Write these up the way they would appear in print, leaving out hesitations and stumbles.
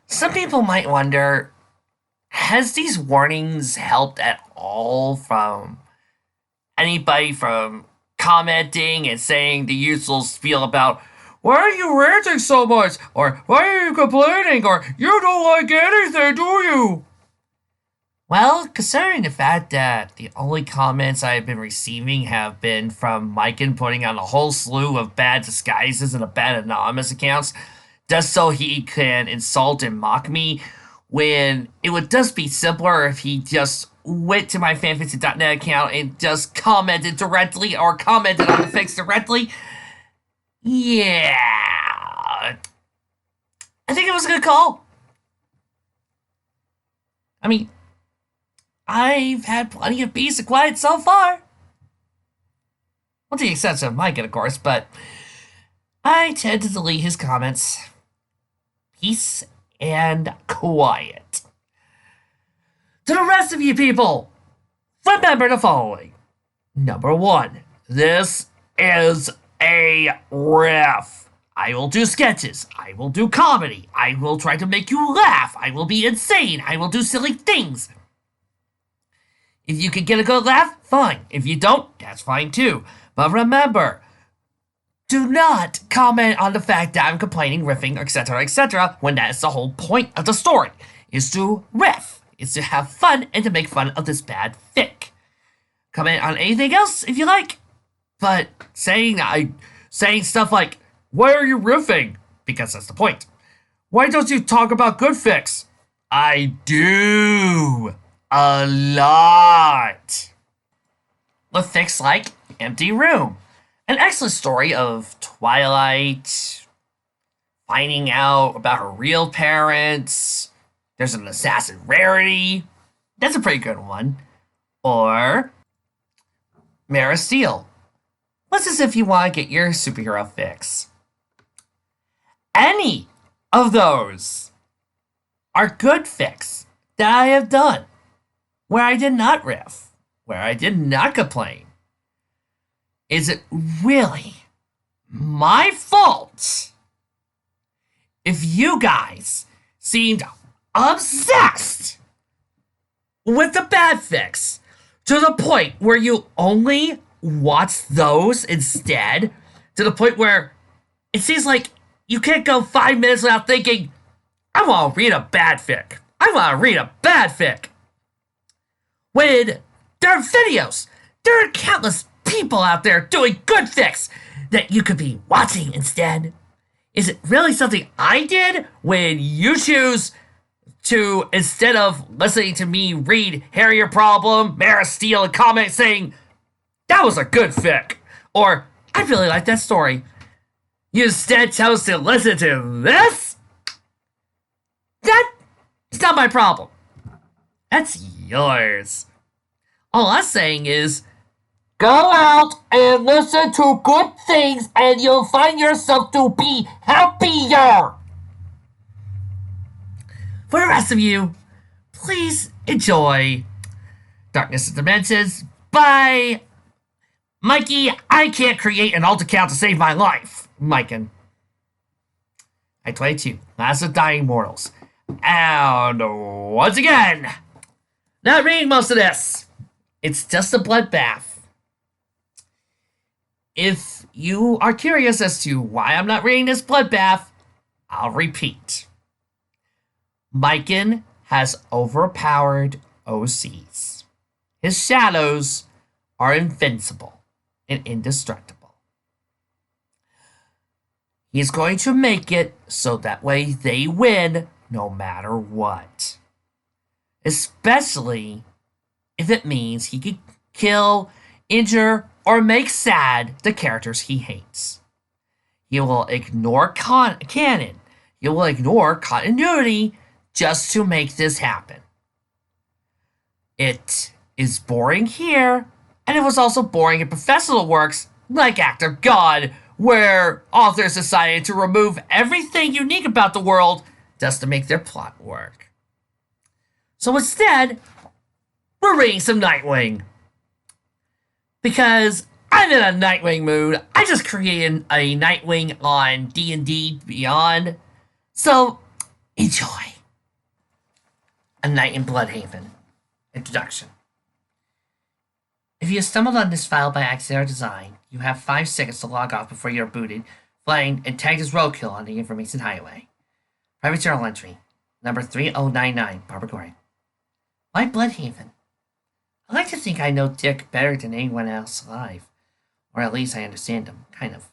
Some people might wonder, has these warnings helped at all from anybody from commenting and saying the usual spiel about why are you ranting so much? Or why are you complaining? Or you don't like anything, do you? Well, considering the fact that the only comments I've been receiving have been from Myken putting on a whole slew of bad disguises and a bad anonymous accounts, just so he can insult and mock me, when it would just be simpler if he just went to my fanfiction.net account and just commented directly or commented on the fix directly. Yeah. I think it was a good call. I mean, I've had plenty of peace and quiet so far. Well, to the exception of Myken, of course, but I tend to delete his comments. Peace and quiet. To the rest of you people, remember the following. Number one, this is a riff. I will do sketches. I will do comedy. I will try to make you laugh. I will be insane. I will do silly things. If you can get a good laugh, fine. If you don't, that's fine too. But remember, do not comment on the fact that I'm complaining, riffing, etc., when that is the whole point of the story, is to riff, is to have fun and to make fun of this bad fic. Comment on anything else if you like, but saying stuff like, why are you riffing? Because that's the point. Why don't you talk about good fics? I do. A lot. With fics like Empty Room, an excellent story of Twilight finding out about her real parents. There's an assassin rarity. That's a pretty good one. Or Mara Steele. What's as if you want to get your superhero fix? Any of those are good fics that I have done, where I did not riff, where I did not complain. Is it really my fault if you guys seemed obsessed with the bad fics to the point where you only watch those instead? To the point where it seems like you can't go 5 minutes without thinking, I want to read a bad fic. I want to read a bad fic. When there are videos, there are countless people out there doing good fics that you could be watching instead. Is it really something I did when you choose to, instead of listening to me read Harrier Problem, Mara Steele, and comment saying, that was a good fic, or I really like that story, you instead chose to listen to this? That's not my problem. That's yours. All I'm saying is, go out and listen to good things and you'll find yourself to be happier. For the rest of you, please enjoy Darkness of Dimensions by Mikey. I can't create an alt account to save my life. Myken. I 22. Last of Dying Mortals. And once again, not reading most of this. It's just a bloodbath. If you are curious as to why I'm not reading this bloodbath, I'll repeat. Myken has overpowered OCs. His shadows are invincible and indestructible. He's going to make it so that way they win no matter what. Especially if it means he can kill, injure, or make sad the characters he hates. He will ignore canon. He will ignore continuity just to make this happen. It is boring here, and it was also boring in professional works like Act of God, where authors decided to remove everything unique about the world just to make their plot work. So instead, we're reading some Nightwing. Because I'm in a Nightwing mood. I just created a Nightwing on D&D Beyond. So, enjoy. A Night in Bloodhaven. Introduction. If you stumbled on this file by accident or design, you have 5 seconds to log off before you're booted, flagged, and tagged as roadkill on the information highway. Private Journal Entry, number 3099, Barbara Gordon. Why Bloodhaven? I like to think I know Dick better than anyone else alive. Or at least I understand him, kind of.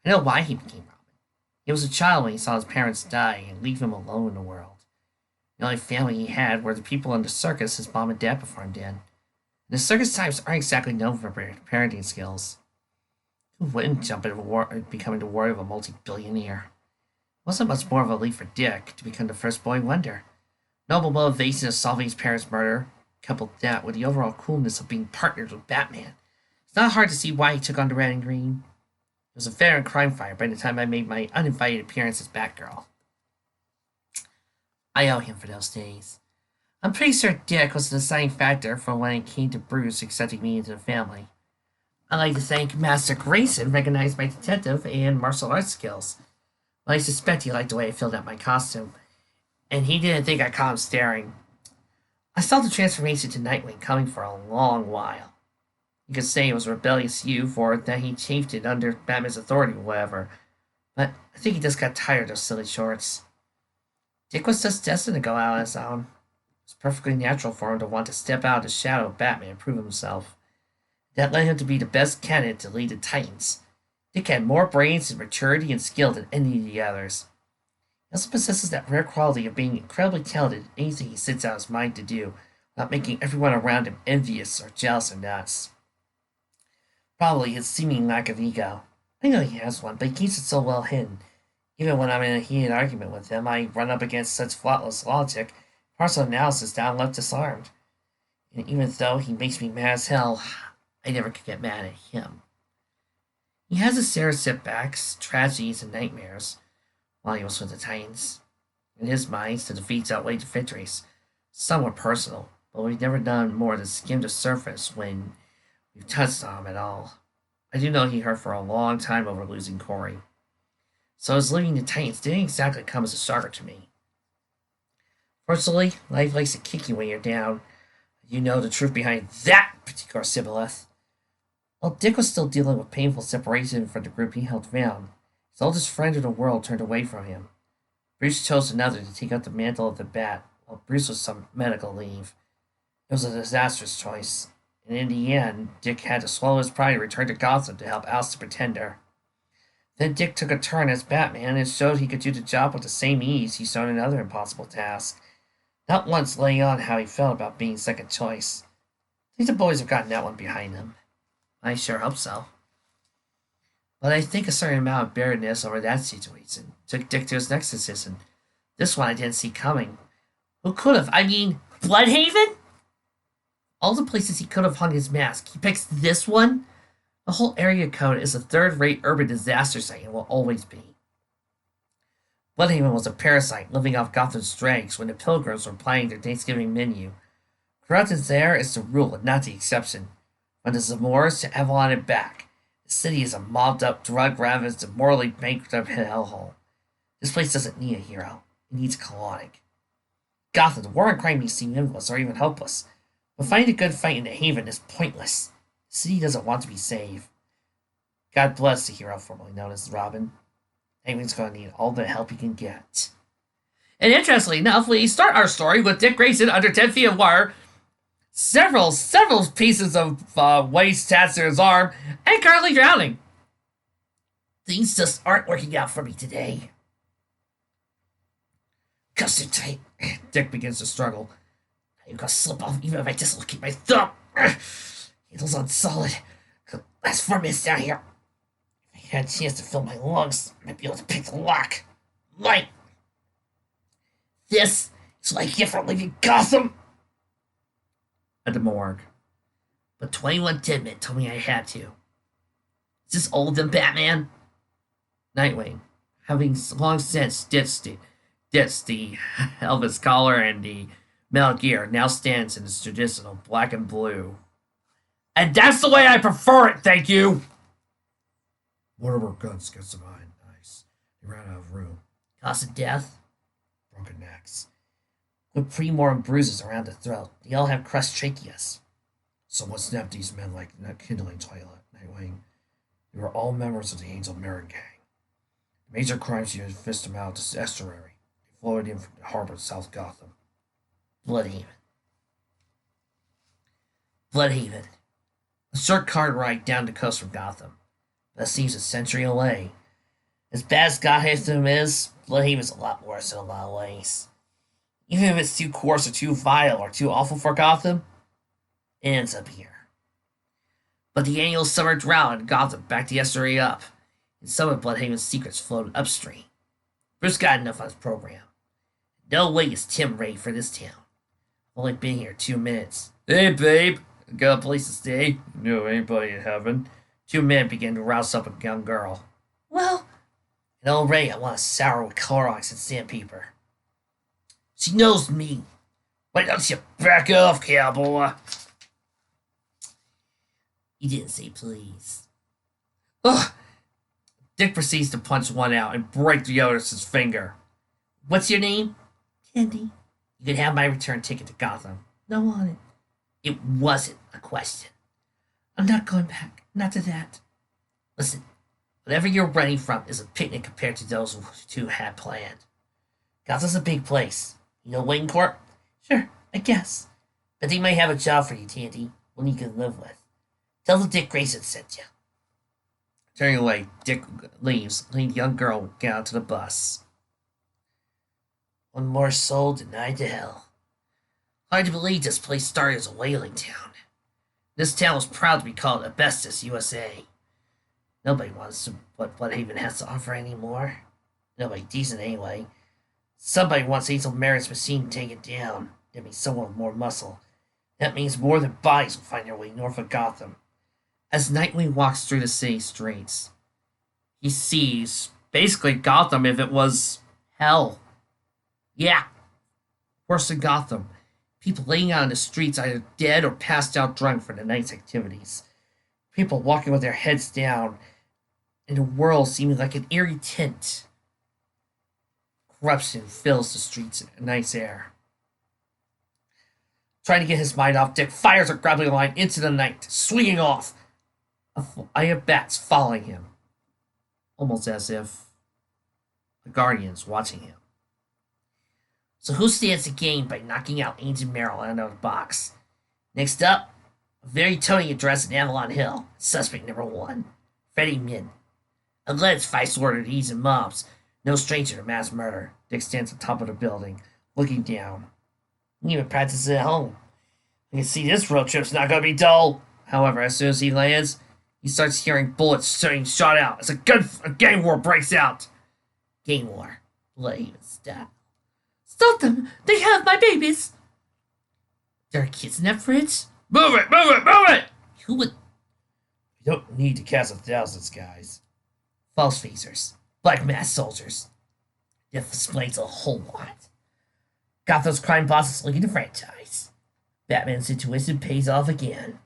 I know why he became Robin. He was a child when he saw his parents die and leave him alone in the world. The only family he had were the people in the circus his mom and dad performed in. And the circus types aren't exactly known for parenting skills. Who wouldn't jump into becoming the ward of a multi-billionaire? It wasn't much more of a leap for Dick to become the first boy wonder. Noble motivation of solving his parents' murder, coupled that with the overall coolness of being partnered with Batman. It's not hard to see why he took on the red and green. It was a veteran crime fighter by the time I made my uninvited appearance as Batgirl. I owe him for those days. I'm pretty sure Dick was the deciding factor for when it came to Bruce accepting me into the family. I'd like to thank Master Grayson recognized my detective and martial arts skills. Well, I suspect he liked the way I filled out my costume, and he didn't think I caught him staring. I saw the transformation to Nightwing coming for a long while. You could say it was rebellious youth or that he chafed it under Batman's authority or whatever, but I think he just got tired of those silly shorts. Dick was just destined to go out on his own. It was perfectly natural for him to want to step out of the shadow of Batman and prove himself. That led him to be the best candidate to lead the Titans. Dick had more brains and maturity and skill than any of the others. He also possesses that rare quality of being incredibly talented in anything he sets out his mind to do, without making everyone around him envious or jealous or nuts. Probably his seeming lack of ego. I know he has one, but he keeps it so well hidden. Even when I'm in a heated argument with him, I run up against such flawless logic, partial analysis that I'm left disarmed. And even though he makes me mad as hell, I never could get mad at him. He has his share of setbacks, tragedies, and nightmares while he was with the Titans. In his mind, the defeats outweighed the victories. Some were personal, but we've never done more than skim the surface when we've touched on him at all. I do know he hurt for a long time over losing Corey. So his leaving the Titans didn't exactly come as a shocker to me. Fortunately, life likes to kick you when you're down. You know the truth behind that particular Sibboleth. While Dick was still dealing with painful separation from the group he held down, his oldest friend in the world turned away from him. Bruce chose another to take up the mantle of the Bat, while Bruce was on medical leave. It was a disastrous choice, and in the end, Dick had to swallow his pride and return to Gotham to help oust the Pretender. Then Dick took a turn as Batman and showed he could do the job with the same ease he's shown in other impossible tasks, not once laying on how he felt about being second choice. I think the boys have gotten that one behind them. I sure hope so. But I think a certain amount of bitterness over that situation took Dick to his next decision. This one I didn't see coming. Who could have? I mean, Bloodhaven? All the places he could have hung his mask, he picks this one? The whole area code is a third-rate urban disaster site and will always be. Bloodhaven was a parasite living off Gotham's dregs when the Pilgrims were planning their Thanksgiving menu. Corruption there is the rule and not the exception. From the Zamores to Avalon and back, the city is a mobbed-up, drug-ravaged, and morally bankrupt hellhole. This place doesn't need a hero. It needs a colonic. Gotham, the war on crime may seem endless or even hopeless, but finding a good fight in the Haven is pointless. The city doesn't want to be saved. God bless the hero formerly known as Robin. Nightwing's going to need all the help he can get. And interestingly enough, we start our story with Dick Grayson under 10 feet of wire, several pieces of waste attached to his arm, and currently drowning. Things just aren't working out for me today. Concentrate. Dick begins to struggle. I'm gonna slip off even if I dislocate my thumb. Handle's unsolid. Could last 4 minutes down here. If I had a chance to fill my lungs, I might be able to pick the lock. Might. This is what I get for leaving Gotham. At the morgue. But 21 Deadman told me I had to. Is this old than Batman? Nightwing, having long since ditched the Elvis collar and the Metal Gear, now stands in its traditional black and blue. And that's the way I prefer it, thank you! One of our guns gets them behind. Nice. They ran out of room. Cause of death? Broken necks. with pre-mortem bruises around the throat. They all have crushed tracheas. Someone snapped these men like a kindling toilet, Nightwing. They were all members of the Angel Mirror Gang. The major crimes unit fished them out to the estuary. They floated in from the harbor of South Gotham. Bloodhaven. Bloodhaven. A short car ride down the coast from Gotham. That seems a century away. As bad as Gotham is, Bloodhaven's a lot worse in a lot of ways. Even if it's too coarse or too vile or too awful for Gotham, it ends up here. But the annual summer drought in Gotham backed the estuary up, and some of Bloodhaven's secrets floated upstream. Bruce got enough on his program. No way is Tim ready for this town. I've only been here 2 minutes. Hey, babe, got a place to stay? No, anybody in heaven. 2 men began to rouse up a young girl. Well, and already I want a sour with Clorox and sandpaper. She knows me. Why don't you back off, cowboy? He didn't say please. Ugh! Dick proceeds to punch one out and break the other's finger. What's your name? Tandy. You can have my return ticket to Gotham. No want it. It wasn't a question. I'm not going back. Not to that. Listen, whatever you're running from is a picnic compared to those who two had planned. Gotham's a big place. You know Wayne Court? Sure, I guess. But they might have a job for you, Tandy. One you can live with. Tell them Dick Grayson sent you. Turning away, Dick leaves, letting the young girl get onto the bus. One more soul denied to hell. Hard to believe this place started as a whaling town. This town was proud to be called Asbestos, USA. Nobody wants what Bloodhaven has to offer anymore. Nobody decent anyway. Somebody wants Angel Merritt's machine taken down. That means someone with more muscle. That means more than bodies will find their way north of Gotham. As Nightwing walks through the city streets, he sees basically Gotham if it was hell. Yeah, worse than Gotham. People laying out in the streets either dead or passed out drunk from the night's activities. People walking with their heads down, and the world seeming like an eerie tint. Corruption fills the streets and night's air. Trying to get his mind off, Dick fires a grappling line into the night, swinging off. A eye of bats following him, almost as if a guardian's watching him. So who stands to gain by knocking out Angel Merrill out of the box? Next up, a very telling address in Avalon Hill. Suspect number 1, Freddie Min. Alleged vice lord of these and mobs. No stranger to mass murder. Dick stands on top of the building, looking down. He even practices at home. You can see this road trip's not going to be dull. However, as soon as he lands, he starts hearing bullets being shot out as a gang war breaks out. Gang war. Bloodhaven style. Stop them! They have my babies! There are kids in that fridge? Move it! Move it! Move it! Who would... You don't need to cast 1,000s, guys. False phasers. Black mask soldiers. Death explains a whole lot. Gotham's crime boss is looking to franchise. Batman's intuition pays off again.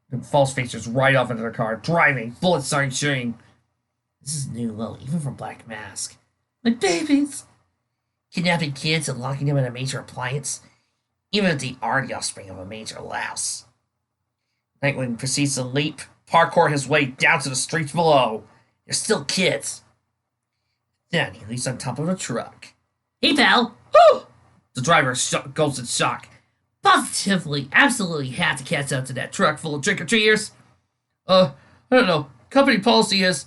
The false facers ride off into their car, driving, bullets start shooting. This is new low, even from Black Mask. My babies! Kidnapping kids and locking them in a major appliance, even if they are the offspring of a major louse. Nightwing proceeds to leap, parkour his way down to the streets below. They're still kids. Then he leaps on top of a truck. Hey, pal! Woo! The driver goes in shock. Positively, absolutely had to catch up to that truck full of trick-or-treaters. I don't know. Company policy is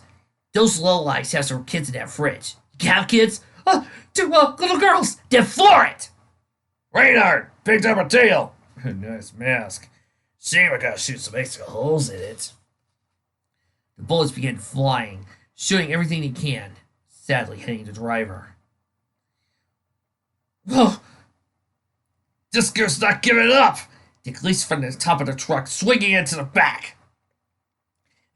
those lowlifes have some kids in that fridge. You have kids? Two little girls. Then for it! Reynard picked up a tail. Nice mask. Shame I gotta shoot some extra holes in it. The bullets begin flying, shooting everything they can, sadly hitting the driver. Whoa! This girl's not giving up! Dick leaps from the top of the truck, swinging into the back.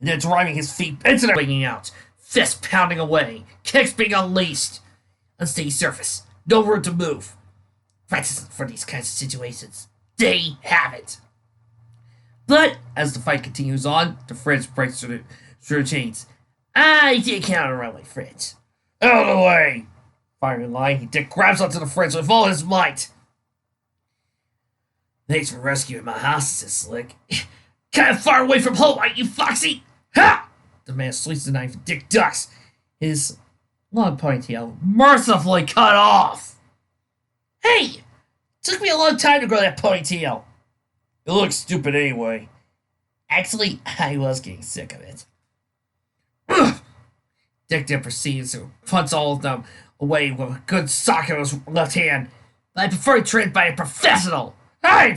And then driving his feet into the swinging out, fists pounding away, kicks being unleashed. Unsteady surface, no room to move. Practice for these kinds of situations. They have it. But as the fight continues on, the fridge breaks through the chains. I did count around my fridge. Out of the way! Firing line, Dick grabs onto the fridge with all his might. Thanks for rescuing my hostages, Slick. Kind of far away from home, aren't you, Foxy? Ha! The man swings the knife and Dick ducks. His long ponytail mercifully cut off. Hey! Took me a long time to grow that ponytail. It looks stupid anyway. Actually, I was getting sick of it. Ugh. Dick then proceeds to punch all of them away with a good sock in his left hand. But I prefer trained by a professional. Hey!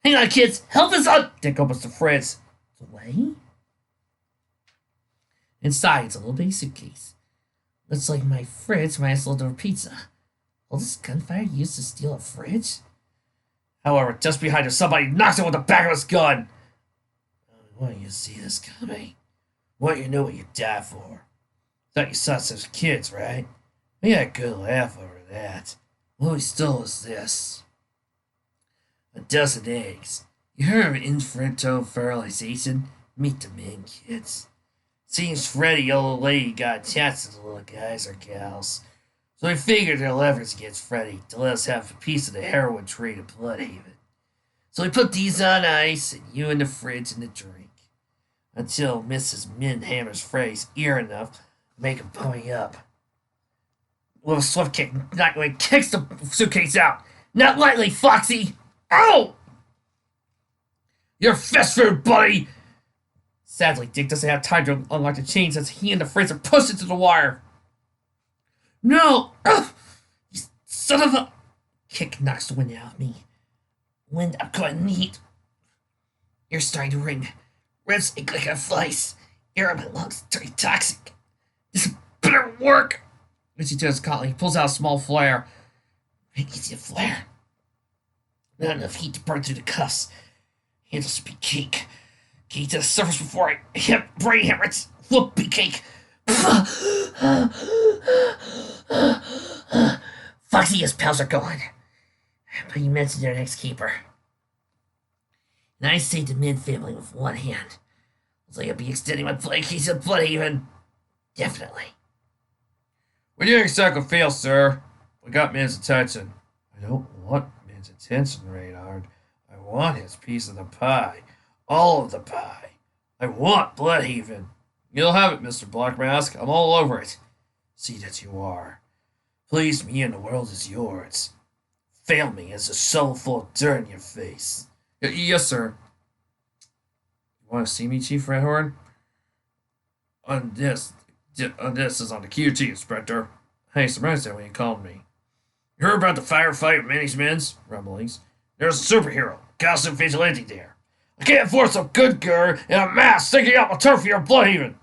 Hang on, kids. Help us out! Dick opens the fridge. Delay? Inside, it's a little bitty suitcase. Looks like my fridge minus a little pizza. Will this gunfire used to steal a fridge? However, just behind her, somebody knocks him with the back of his gun. I want you to see this coming. I want you to know what you die for. Thought you saw such kids, right? We had a good laugh over that. What we stole is this. A dozen eggs. You heard of infantile fertilization? Meet the men, kids. Seems Freddy, old lady, got attached to the little guys or gals. So we figured their leverage against Freddy to let us have a piece of the heroin trade at Bloodhaven. So we put these on ice and you in the fridge and the drink. Until Mrs. Min hammers Freddy's ear enough to make him pony up. With a swift kick, Nightwing kicks the suitcase out. Not lightly, Foxy! Ow! You're fist food, buddy! Sadly, Dick doesn't have time to unlock the chains as he and the fridge are pushed into the wire. No! Ugh! You son of a... Kick knocks the wind out of me. Wind I'm gonna need. You're starting to ring. Ribs ache like a vice. Air in my lungs turning toxic. This better work! As he turns calmly, he pulls out a small flare. Make easy a flare. Not enough heat to burn through the cuffs. Handles to be cake. Get to the surface before I hit brain hemorrhage. Whoopie cake. Foxy, his pals are gone. But you mentioned their next keeper. And I saved the Min family with one hand. Looks like I'll be extending my play case of Bloodhaven. Definitely. We didn't exactly fail, sir. We got Min's attention. I don't want Min's attention, Reynard. I want his piece of the pie. All of the pie. I want Bloodhaven. You'll have it, Mr. Black Mask. I'm all over it. See that you are. Please me and the world is yours. Fail me as a shovel full of dirt in your face. Yes, sir. You want to see me, Chief Redhorn? This is on the QT, Inspector. Hey, surprised that when you called me. You heard about the firefight with Minnie's Men's? Rumblings. There's a superhero, costume vigilante there. I can't afford some good girl in a mask sticking out my turf for your Bloodhaven.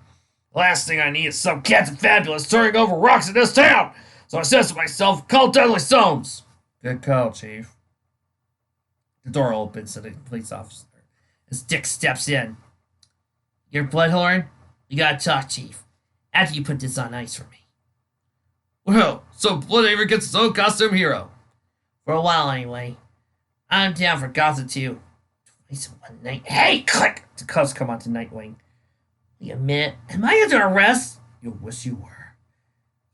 The last thing I need is some Captain Fabulous turning over rocks in this town. So I says to myself, call Dudley Soames. Good call, Chief. The door opens to the police officer as Dick steps in. You're Bloodhorn? You gotta talk, Chief. After you put this on ice for me. Well, so Bloodhaven gets his own costume hero. For a while, anyway. I'm down for Gotham 2. Twice in one night. Hey, click! The cuffs come onto Nightwing. Wait a minute. Am I under arrest? You'll wish you were.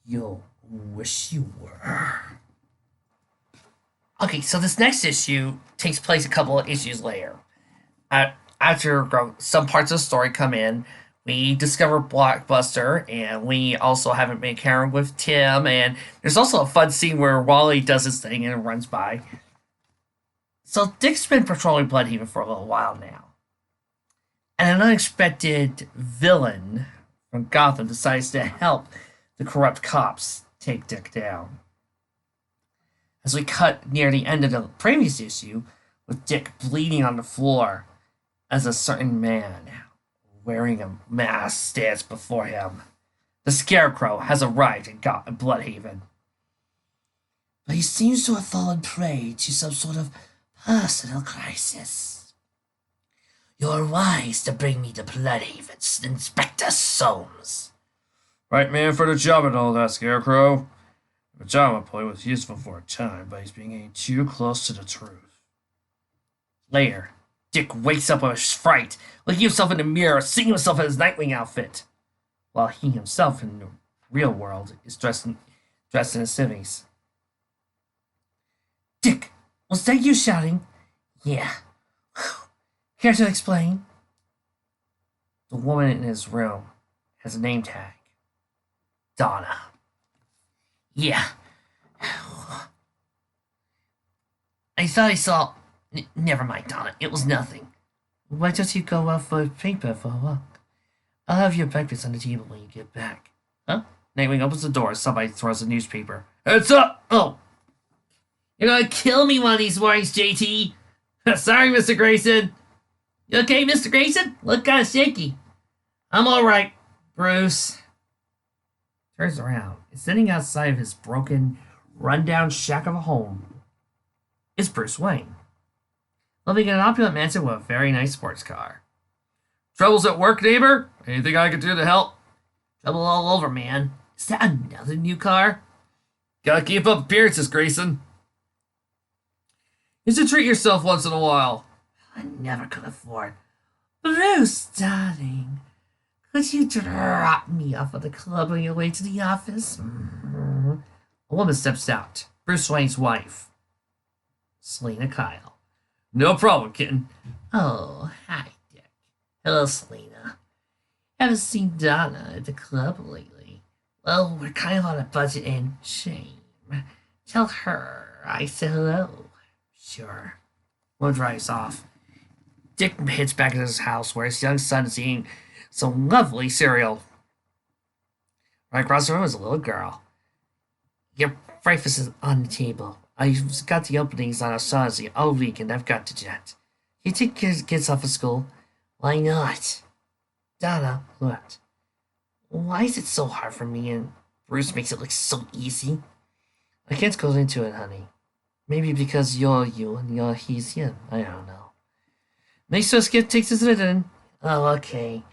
You'll wish you were. Okay, so this next issue takes place a couple of issues later. After some parts of the story come in, we discover Blockbuster, and we also have an encounter with Tim, and there's also a fun scene where Wally does his thing and runs by. So Dick's been patrolling Bloodhaven for a little while now. And an unexpected villain from Gotham decides to help the corrupt cops take Dick down. As we cut near the end of the previous issue, with Dick bleeding on the floor, as a certain man wearing a mask stands before him. The Scarecrow has arrived in Bloodhaven. But he seems to have fallen prey to some sort of personal crisis. You're wise to bring me to Bloodhaven, Inspector Soames. Right man for the job and all that, Scarecrow. The pajama boy was useful for a time, but he's being getting too close to the truth. Later, Dick wakes up with a fright, looking himself in the mirror, seeing himself in his Nightwing outfit, while he himself in the real world is dressed in his civvies. Dick, Was that you shouting? Yeah. Care to explain? The woman in his room has a name tag. Donna. Yeah. I thought I saw... never mind, Donna. It was nothing. Why don't you go out for a paper for a walk? I'll have your breakfast on the table when you get back. Huh? Nightwing opens the door. Somebody throws a newspaper. Heads up! Oh. You're gonna kill me one of these mornings, JT. Sorry, Mr. Grayson. You okay, Mr. Grayson? Look kind of shaky. I'm alright, Bruce. Turns around. It's sitting outside of his broken, rundown shack of a home. It's Bruce Wayne, living in an opulent mansion with a very nice sports car. Troubles at work, neighbor? Anything I can do to help? Trouble all over, man. Is that another new car? Gotta keep up appearances, Grayson. You should treat yourself once in a while. I never could afford. Bruce, darling, could you drop me off at the club on your way to the office? A woman steps out. Bruce Wayne's wife, Selena Kyle. No problem, kitten. Oh, hi, Dick. Hello, Selena. Haven't seen Donna at the club lately. Well, we're kind of on a budget and shame. Tell her I said hello. Sure. One drives off. Dick heads back to his house where his young son is eating some lovely cereal. Right across the room is a little girl. Your breakfast is on the table. I've got the openings on Osazi all week and I've got to jet. You take kids off of school? Why not? Donna, what? Why is it so hard for me and Bruce makes it look so easy? I can't go into it, honey. Maybe because you're you and he's him. I don't know. Next to skip takes his written. Oh, okay.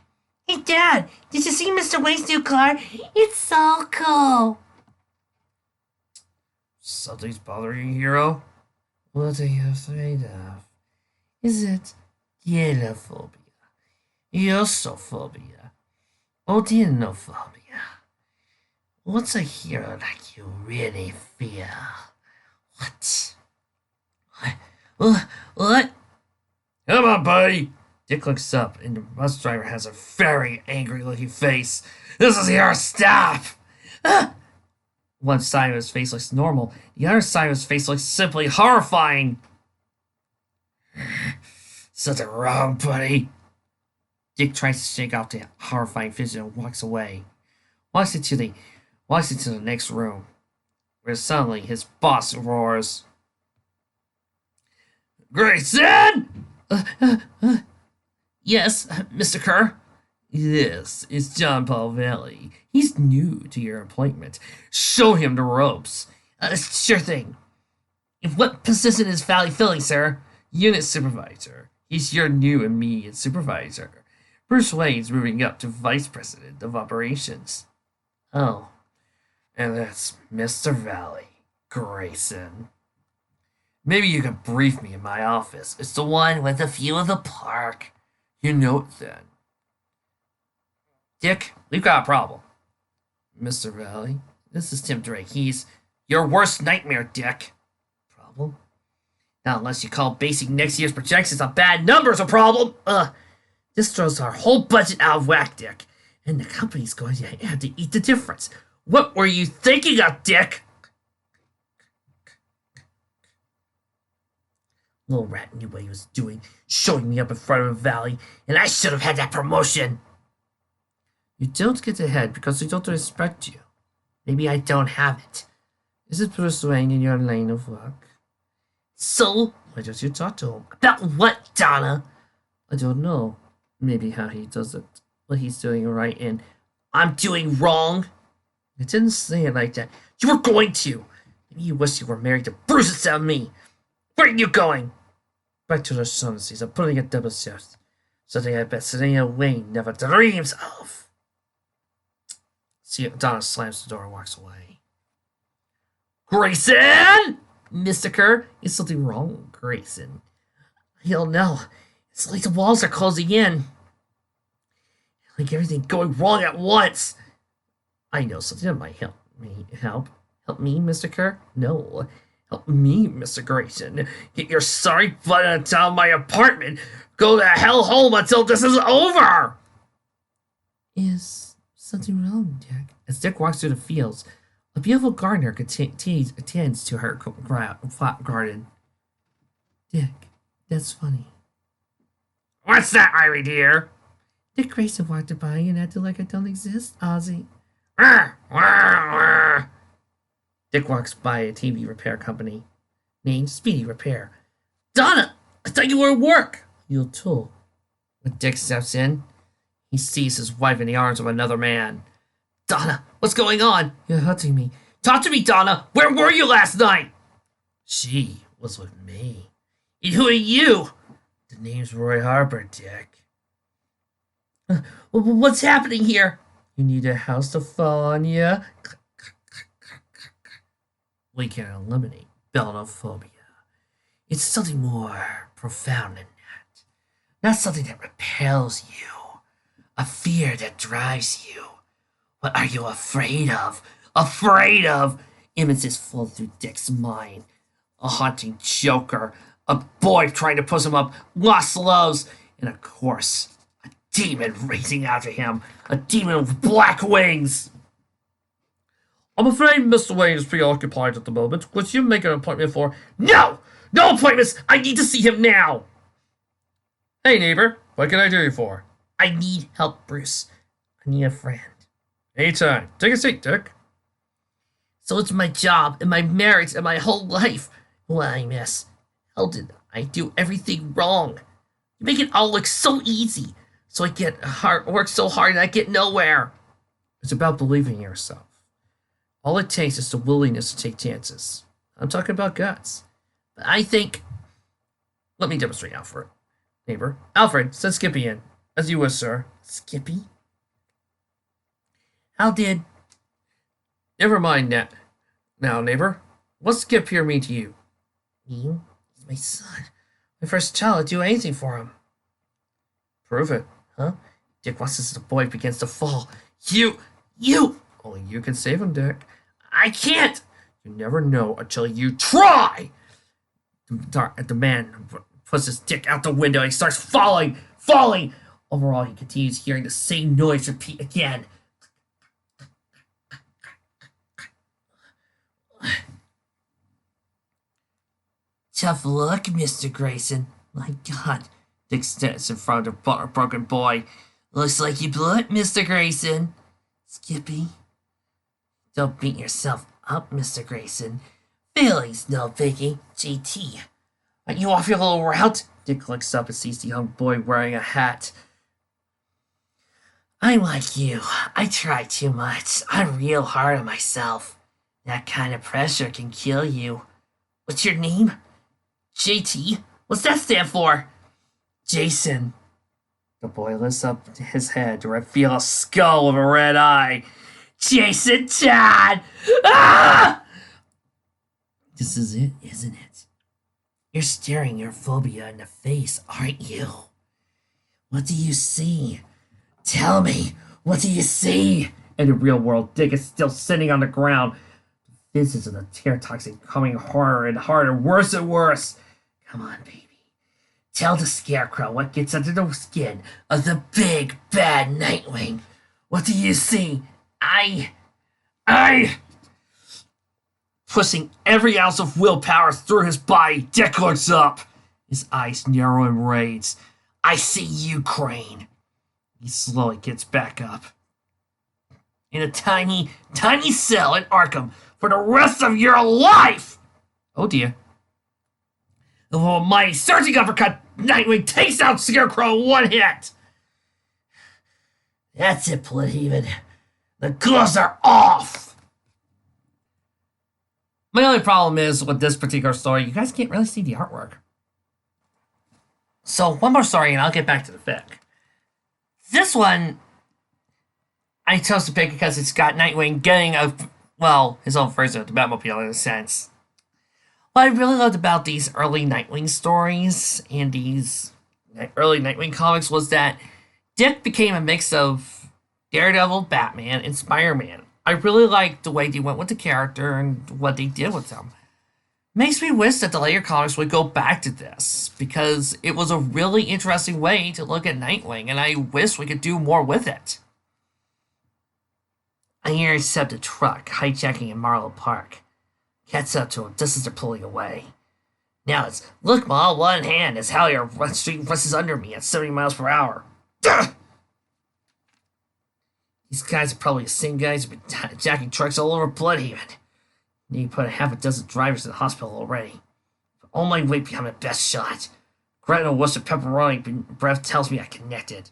Hey, Dad, did you see Mr. Wayne's new car? It's so cool. Something's bothering you, hero? What are you afraid of? Is it yellophobia, yossophobia, odinophobia? What's a hero like you really fear? What? What? Come on, buddy. Dick looks up, and the bus driver has a very angry-looking face. This is your stop! One side of his face looks normal. The other side of his face looks simply horrifying. Something wrong, buddy. Dick tries to shake off the horrifying vision and walks away. Walks into the next room, where suddenly his boss roars. Grayson! Yes, Mr. Kerr? This is John Paul Valley. He's new to your appointment. Show him the ropes. Sure thing. What position is Valley filling, sir? Unit supervisor. He's your new immediate supervisor. Bruce Wayne's moving up to vice president of operations. Oh. And that's Mr. Valley, Grayson. Maybe you could brief me in my office. It's the one with the view of the park. You know it then. Dick, we've got a problem. Mr. Valley, this is Tim Drake. He's your worst nightmare, Dick. Problem? Not unless you call basing next year's projections on bad numbers a problem. This throws our whole budget out of whack, Dick. And the company's going to have to eat the difference. What were you thinking of, Dick? Little rat knew what he was doing, showing me up in front of a Valley, and I should have had that promotion. You don't get ahead because we don't respect you. Maybe I don't have it. Is it Bruce Wayne in your line of work? So, why don't you talk to him? About what, Donna? I don't know. Maybe how he does it. What he's doing right and I'm doing wrong. I didn't say it like that. You were going to. Maybe you wish you were married to Bruce instead of me. Where are you going? Back to the Shaughnessy's. I'm putting a double shift. Something I bet Selena Wayne never dreams of. See, Donna slams the door and walks away. Grayson! Mr. Kerr, is something wrong, Grayson? Hell no. It's like the walls are closing in. Like everything going wrong at once. I know something that might help me. Help me, Mr. Kerr? No. Help me, Mr. Grayson. Get your sorry butt out of my apartment. Go to hell home until this is over. Is something wrong, Dick? As Dick walks through the fields, a beautiful gardener attends to her garden. Dick, that's funny. What's that, Ivy dear? Dick Grayson walked by and acted like I don't exist, Ozzy. Dick walks by a TV repair company named Speedy Repair. Donna, I thought you were at work. You'll too. When Dick steps in, he sees his wife in the arms of another man. Donna, what's going on? You're hurting me. Talk to me, Donna. Where were you last night? She was with me. And who are you? The name's Roy Harper, Dick. What's happening here? You need a house to fall on you. We can eliminate bellophobia. It's something more profound than that. Not something that repels you. A fear that drives you. What are you afraid of? Afraid of? Images flow through Dick's mind. A haunting joker. A boy trying to push him up lost lows. And of course, a demon racing after him. A demon with black wings. I'm afraid Mr. Wayne is preoccupied at the moment. Would you make an appointment for... No! No appointments! I need to see him now! Hey, neighbor. What can I do you for? I need help, Bruce. I need a friend. Anytime. Take a seat, Dick. So it's my job and my marriage and my whole life. What I miss. How did I do everything wrong? You make it all look so easy. So I work so hard and I get nowhere. It's about believing in yourself. All it takes is the willingness to take chances. I'm talking about guts. But I think... Let me demonstrate, Alfred. Neighbor. Alfred, send Skippy in. As you wish, sir. Skippy? How did... Never mind that. Now, neighbor, what's Skip here mean to you? You? He's my son. My first child. I'd do anything for him. Prove it. Huh? Dick watches as the boy begins to fall. You! Only you can save him, Dick. I can't! You never know until you try! The man puts his dick out the window. He starts falling. Overall, he continues hearing the same noise repeat again. Tough luck, Mr. Grayson. My God. Dick stands in front of the broken boy. Looks like you blew it, Mr. Grayson. Skippy. Don't beat yourself up, Mr. Grayson. Failing's no biggie. JT. Are you off your little route? Dick looks up and sees the young boy wearing a hat. I'm like you. I try too much. I'm real hard on myself. That kind of pressure can kill you. What's your name? JT? What's that stand for? Jason. The boy lifts up his head to reveal a skull with a red eye. Jason Todd! Ah! This is it, isn't it? You're staring your phobia in the face, aren't you? What do you see? Tell me, what do you see? In the real world, Dick is still sitting on the ground. The visits of the tear toxin coming harder and harder, worse and worse. Come on, baby. Tell the Scarecrow what gets under the skin of the big, bad Nightwing. What do you see? I... Pushing every ounce of willpower through his body, Dick looks up. His eyes narrow in rage. I see you, Crane. He slowly gets back up. In a tiny, tiny cell in Arkham for the rest of your life! Oh dear. The almighty surging uppercut, Nightwing takes out Scarecrow in one hit! That's it, Bloodhaven. The gloves are off! My only problem is with this particular story, you guys can't really see the artwork. So, one more story and I'll get back to the fic. This one, I chose to pick because it's got Nightwing getting his own version of the Batmobile in a sense. What I really loved about these early Nightwing stories and these early Nightwing comics was that Dick became a mix of Daredevil, Batman, and Spider-Man. I really liked the way they went with the character and what they did with them. Makes me wish that the later comics would go back to this, because it was a really interesting way to look at Nightwing, and I wish we could do more with it. I intercept a truck hijacking in Marlow Park. Catch up to him just as they're pulling away. Now it's, look, Ma, one hand as Hallier Street rushes under me at 70 miles per hour. Duh! These guys are probably the same guys who've been jacking trucks all over Bloodhaven. Need to put a half a dozen drivers in the hospital already. But all my weight behind my best shot. Gretna Worcester pepperoni breath tells me I connected.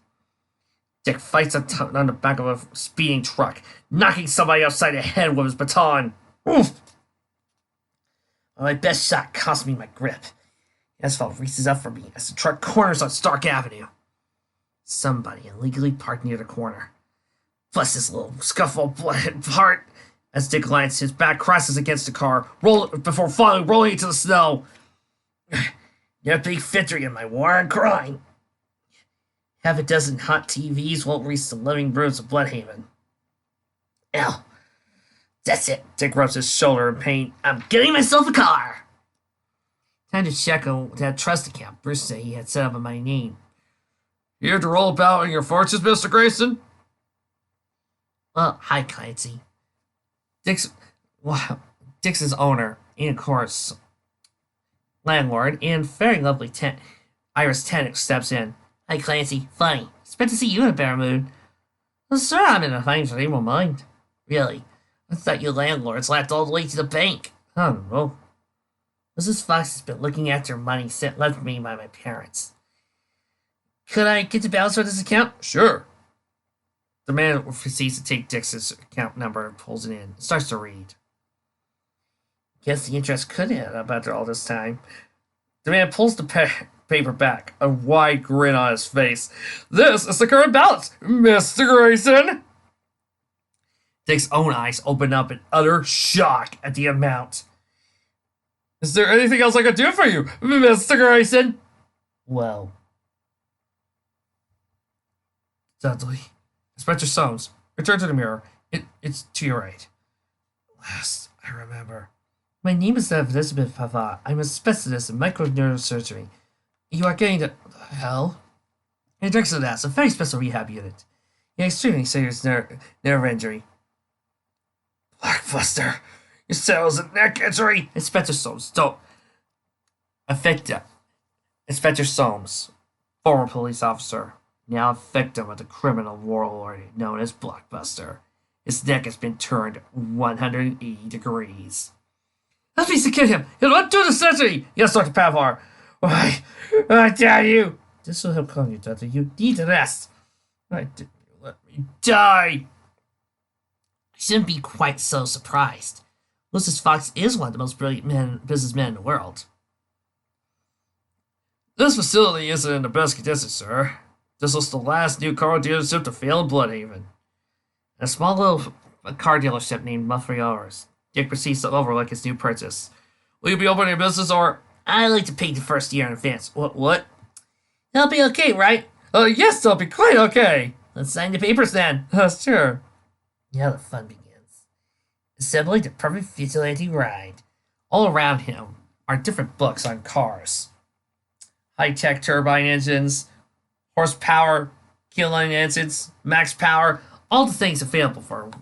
Dick fights on the back of a speeding truck, knocking somebody upside the head with his baton. Oof! My best shot cost me my grip. The asphalt reaches up for me as the truck corners on Stark Avenue. Somebody illegally parked near the corner. Plus this little scuffle part as Dick lands his back crashes against the car, before finally rolling into the snow. No big victory in my war on crime. Half a dozen hot TVs won't reach the living rooms of Bloodhaven. Ow. That's it. Dick rubs his shoulder in pain. I'm getting myself a car. Time to check on that trust account Bruce said he had set up in my name. You have to roll about in your fortunes, Mr. Grayson? Well, hi, Clancy. Dick's his owner, and of course, landlord, and very lovely Iris Tennant steps in. Hi, Clancy. Funny. Expect to see you in a better mood. Well, sir, I'm in a fine frame of mind. Really? I thought you landlords laughed all the way to the bank. I don't know. Mrs. Fox has been looking after money left me by my parents. Could I get the balance for this account? Sure. The man proceeds to take Dick's account number and pulls it in. Starts to read. Guess the interest could add up after all this time. The man pulls the paper back, a wide grin on his face. This is the current balance, Mr. Grayson. Dick's own eyes open up in utter shock at the amount. Is there anything else I could do for you, Mr. Grayson? Well, Dudley. Inspector Soames, return to the mirror. It's to your right. Last I remember. My name is Elizabeth Pava. I'm a specialist in microneurosurgery. You are getting the hell? A director of that, a very special rehab unit. An extremely serious nerve injury. Blockbuster, you said it was a neck injury. Inspector Soames, don't. A victim. Inspector Soames, former police officer, now a victim of the criminal warlord known as Blockbuster. His neck has been turned 180 degrees. Let me secure him! He'll not do the surgery! Yes, Dr. Pavar. Why? I tell you! This will help calm you, Doctor. You need rest. Why didn't you let me die? I shouldn't be quite so surprised. Lucius Fox is one of the most brilliant businessmen in the world. This facility isn't in the best condition, sir. This was the last new car dealership to fail in Bloodhaven. A small little car dealership named Muffrey Overs. Dick proceeds to overlook his new purchase. Will you be opening a business or... I like to pay the first year in advance. What? That'll be okay, right? Yes, that'll be quite okay. Let's sign the papers then. Sure. Now the fun begins. Assembling the perfect vigilante ride. All around him are different books on cars. High-tech turbine engines, horsepower, kilowatt engines, max power, all the things available for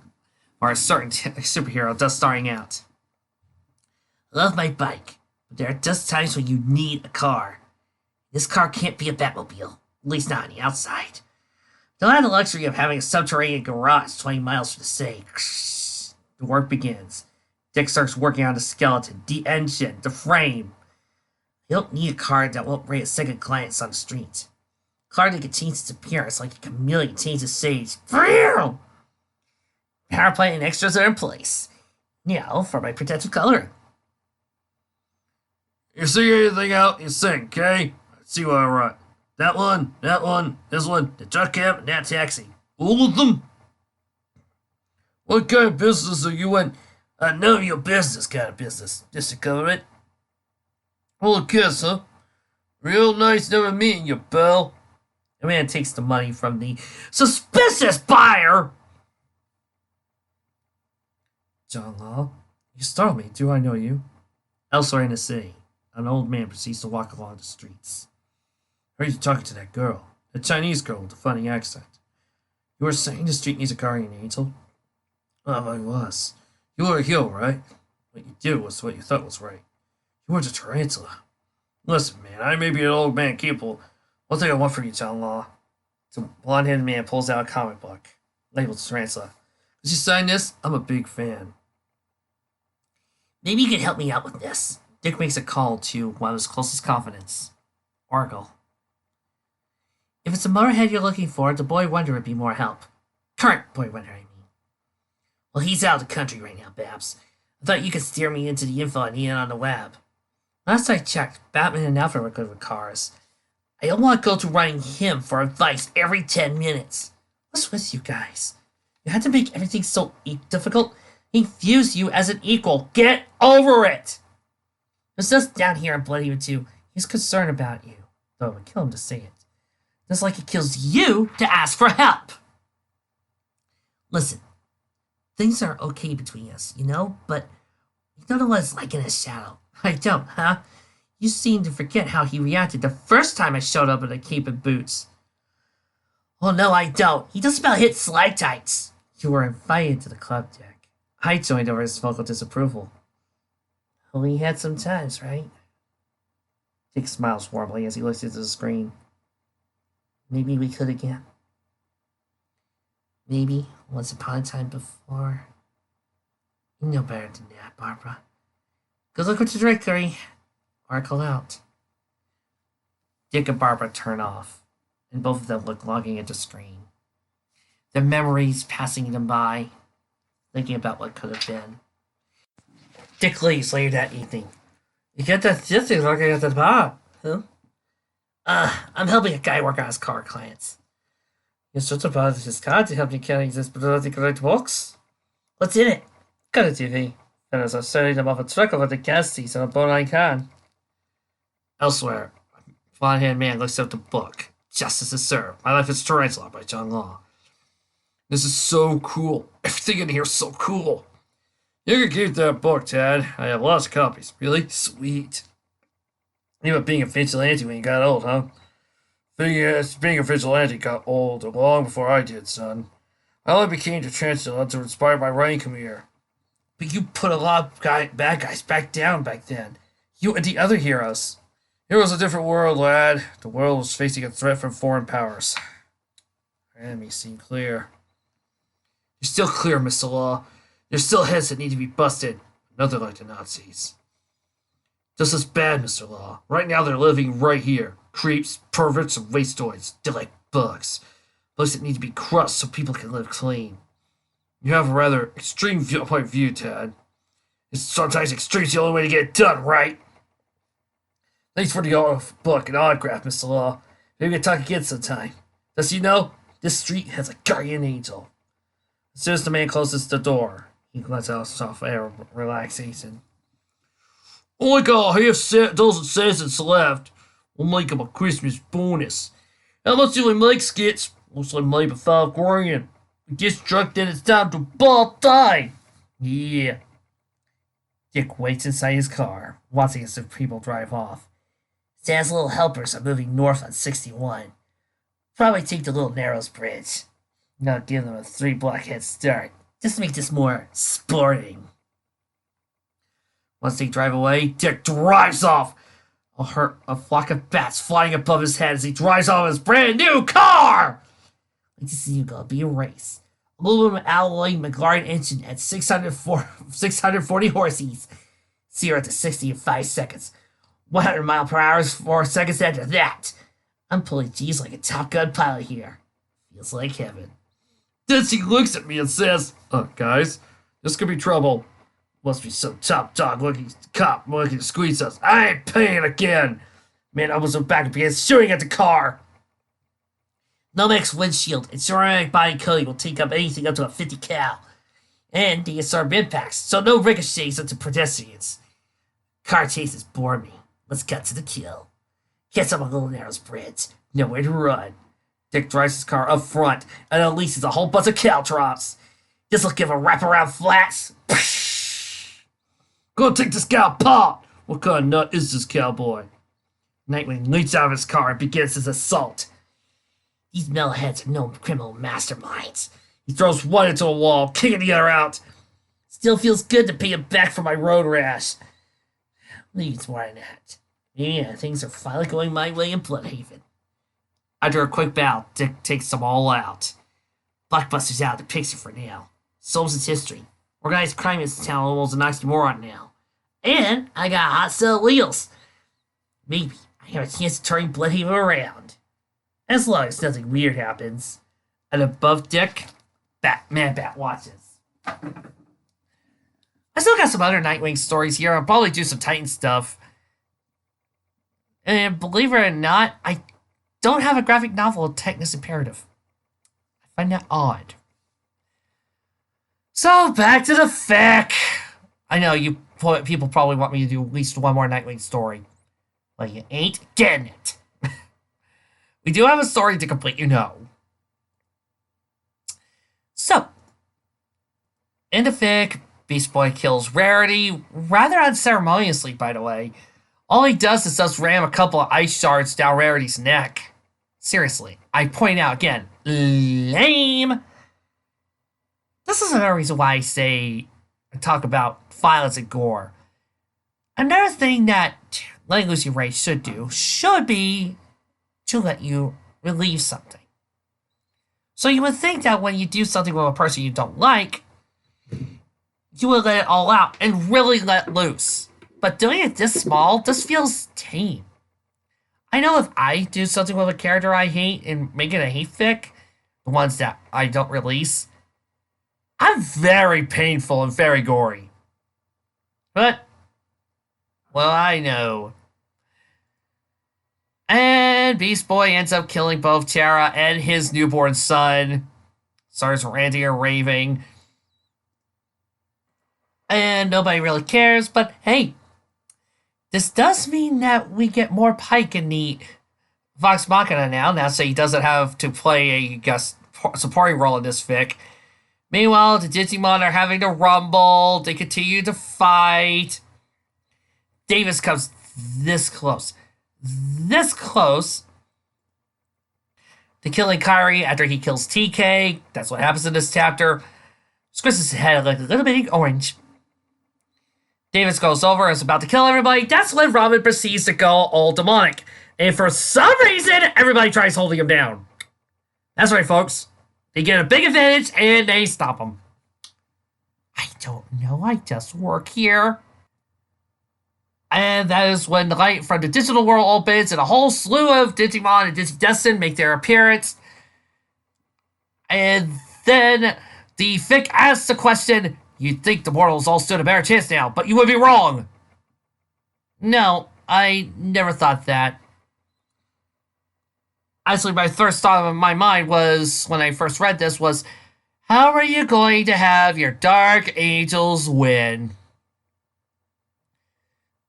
a certain superhero just starting out. I love my bike, but there are just times when you need a car. This car can't be a Batmobile, at least not on the outside. Don't have the luxury of having a subterranean garage 20 miles from the city. The work begins. Dick starts working on the skeleton, the engine, the frame. You don't need a car that won't bring a second glance on the street. A car that can change its appearance like a chameleon changes shades. Power plant and extras are in place. Now for my protective coloring. You see anything out, you sing, okay? Let's see what I write. That one, this one, the truck cab, and that taxi. All of them? What kind of business are you in? None of your business kind of business, Mr. Government. Well, a kiss, huh? Real nice never meeting you, pal. The man takes the money from the suspicious buyer. John Law, you startled me. Do I know you? Elsewhere in the city, an old man proceeds to walk along the streets. I heard you talking to that girl, a Chinese girl with a funny accent. You were saying the street needs a guardian angel? Oh, I was. You were a hero, right? What you did was what you thought was right. You were the tarantula. Listen, man, I may be an old man capable. One thing I want from you, John Law. The blonde-headed man pulls out a comic book, labeled Tarantula. Did you sign this? I'm a big fan. Maybe you can help me out with this. Dick makes a call to one of his closest confidants, Oracle. If it's a motorhead you're looking for, the Boy Wonder would be more help. Current Boy Wonder, I mean. Well, he's out of the country right now, Babs. I thought you could steer me into the info I needed on the web. Last I checked, Batman and Alfred were good with cars. I don't want to go to running him for advice every 10 minutes. What's with you guys? You had to make everything so difficult? He views you as an equal. Get over it! There's us down here in Bloody 2. He's concerned about you. Though it would kill him to say it. Just like it kills you to ask for help. Listen, things are okay between us, you know? But you don't know what it's like in his shadow. I don't, huh? You seem to forget how he reacted the first time I showed up in a cape and boots. Oh, no, I don't. He just about hit stalactites. You were invited to the club, Dick. I joined over his vocal disapproval. Only had some times, right? Dick smiles warmly as he looks into the screen. Maybe we could again. Maybe once upon a time before. You know better than that, Barbara. Good luck with the trickery. Oracle out. Dick and Barbara turn off, and both of them look longing at the screen. Their memories passing them by, thinking about what could have been. Dick leaves later that evening. You get that gypsy looking at the bar, huh? I'm helping a guy work on his car clients. You're such a part of his car to help me carry this correct box. What's in it? Got a TV. Fellas are setting them off a truck over the gas station on a bone can. Elsewhere, a blonde-haired man looks up the book. Justice is Served. My Life is Tarantula by John Law. This is so cool. Everything in here is so cool. You can keep that book, Tad. I have lots of copies. Really? Sweet. You were being a vigilante when you got old, huh? Being a vigilante got old long before I did, son. I only became the Tarantula to inspire my writing career. But you put a lot of bad guys back down back then. You and the other heroes. It was a different world, lad. The world was facing a threat from foreign powers. Our enemies seem clear. You're still clear, Mr. Law. There's still heads that need to be busted. Another like the Nazis. Just as bad, Mr. Law. Right now they're living right here. Creeps, perverts, and wastoids. They're like bugs. Bugs that need to be crushed so people can live clean. You have a rather extreme point of view, Tad. It's sometimes extreme's the only way to get it done, right? Thanks for the book and autograph, Mr. Law. Maybe we'll talk again sometime. Does you know, this street has a guardian angel. As soon as the man closes the door, he lets out a soft air of relaxation. Only got a half dozen cents left. We'll make him a Christmas bonus. How much do we make, Skits? Looks like maybe $5 grand. We get struck, then it's time to ball time. Yeah. Dick waits inside his car, watching as the people drive off. Santa's little helpers are moving north on 61. Probably take the Little Narrows Bridge. Now give them a 3-block head start, just to make this more sporting. Once they drive away, Dick drives off. A flock of bats flying above his head as he drives off his brand new car. Like to see you go be a race. Aluminum alloy McLaren engine at 640 horses. 0 to 60 in 5 seconds. 100 mile per hour 4 seconds after that. I'm pulling G's like a Top Gun pilot here. Feels like heaven. Then he looks at me and says, guys, this could be trouble. Must be some top dog looking cop looking to squeeze us. I ain't paying again. Man, I was back up against shooting at the car. Nomex windshield and ceramic body coating will take up anything up to a 50 cal. And the absorb impacts, so no ricochets into pedestrians. Car chases bore me. Let's cut to the kill. Gets up on Little Narrows Bridge. Nowhere to run. Dick drives his car up front and unleashes a whole bunch of caltrops. This'll give a wraparound flats. Go take this guy apart. What kind of nut is this cowboy? Nightwing leaps out of his car and begins his assault. These metalheads are no criminal masterminds. He throws one into a wall, kicking the other out. Still feels good to pay him back for my road rash. Needs more than that. Yeah, things are finally going my way in Bloodhaven. After a quick bow, Dick takes them all out. Blockbuster's out of the picture for now. So's its history. Organized crime in this town almost an oxymoron now. And I got a hot set of wheels. Maybe I have a chance to turn Bloodhaven around. As long as nothing weird happens. And above Dick, Man-Bat watches. I still got some other Nightwing stories here. I'll probably do some Titan stuff. And believe it or not, I don't have a graphic novel of Technus Imperative. I find that odd. So, back to the fic. I know people probably want me to do at least one more Nightwing story. Well, you ain't getting it. We do have a story to complete, you know. So, in the fic, Beast Boy kills Rarity, rather unceremoniously, by the way. All he does is just ram a couple of ice shards down Rarity's neck. Seriously, I point out again, lame. This is another reason why I talk about violence and gore. Another thing that Letting Loose Your Rage should do should be to let you relieve something. So you would think that when you do something with a person you don't like, you would let it all out and really let loose. But doing it this small just feels tame. I know if I do something with a character I hate and make it a hate fic, the ones that I don't release, I'm very painful and very gory. But, well, I know. And Beast Boy ends up killing both Tara and his newborn son. Starts ranting and raving. And nobody really cares, but hey, this does mean that we get more Pike in the Vox Machina now, so he doesn't have to play a guest supporting role in this fic. Meanwhile, the Digimon are having to rumble, they continue to fight. Davis comes this close to killing Kairi after he kills TK. That's what happens in this chapter. Squishes his head like a little bitty orange. Davis goes over and is about to kill everybody. That's when Robin proceeds to go all demonic. And for some reason, everybody tries holding him down. That's right, folks. They get a big advantage and they stop him. I don't know. I just work here. And that is when the light from the digital world opens and a whole slew of Digimon and Digidestin make their appearance. And then the fic asks the question, you'd think the mortals all stood a better chance now, but you would be wrong. No, I never thought that. Actually, my first thought in my mind was, when I first read this, was, how are you going to have your Dark Angels win?